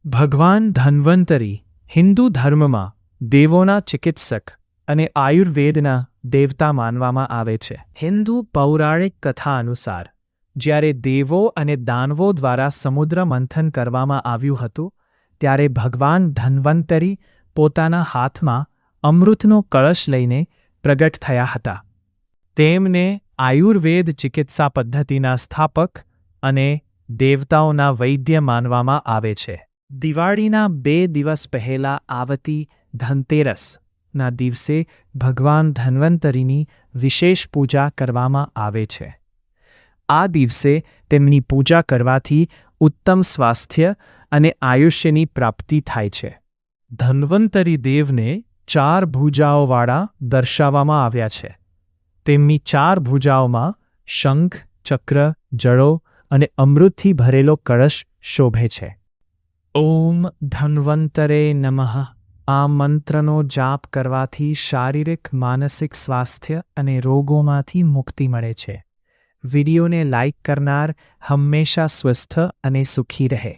ભગવાન ધન્વંતરી હિન્દુ ધર્મમાં દેવોના ચિકિત્સક અને આયુર્વેદના દેવતા માનવામાં આવે છે. હિન્દુ પૌરાણિક કથા અનુસાર જ્યારે દેવો અને દાનવો દ્વારા સમુદ્ર મંથન કરવામાં આવ્યું હતું ત્યારે ભગવાન ધન્વંતરી પોતાના હાથમાં અમૃતનો કળશ લઈને પ્રગટ થયા હતા. તેમને આયુર્વેદ ચિકિત્સા પદ્ધતિના સ્થાપક અને દેવતાઓના વૈદ્ય માનવામાં આવે છે. દિવાળીના 2 દિવસ પહેલાં આવતી ધનતેરસના દિવસે ભગવાન ધન્વંતરીની વિશેષ પૂજા કરવામાં આવે છે. આ દિવસે તેમની પૂજા કરવાથી ઉત્તમ સ્વાસ્થ્ય અને આયુષ્યની પ્રાપ્તિ થાય છે. ધન્વંતરી દેવને 4 ભુજાઓવાળા દર્શાવવામાં આવ્યા છે. તેમની 4 ભુજાઓમાં શંખ, ચક્ર, જળો અને અમૃતથી ભરેલો કળશ શોભે છે. ઓમ ધન્વંતરે નમઃ. આ મંત્રનો જાપ કરવાથી શારીરિક માનસિક સ્વાસ્થ્ય અને રોગોમાંથી મુક્તિ મળે છે. વિડીયોને લાઇક કરનાર હંમેશા સ્વસ્થ અને સુખી રહે.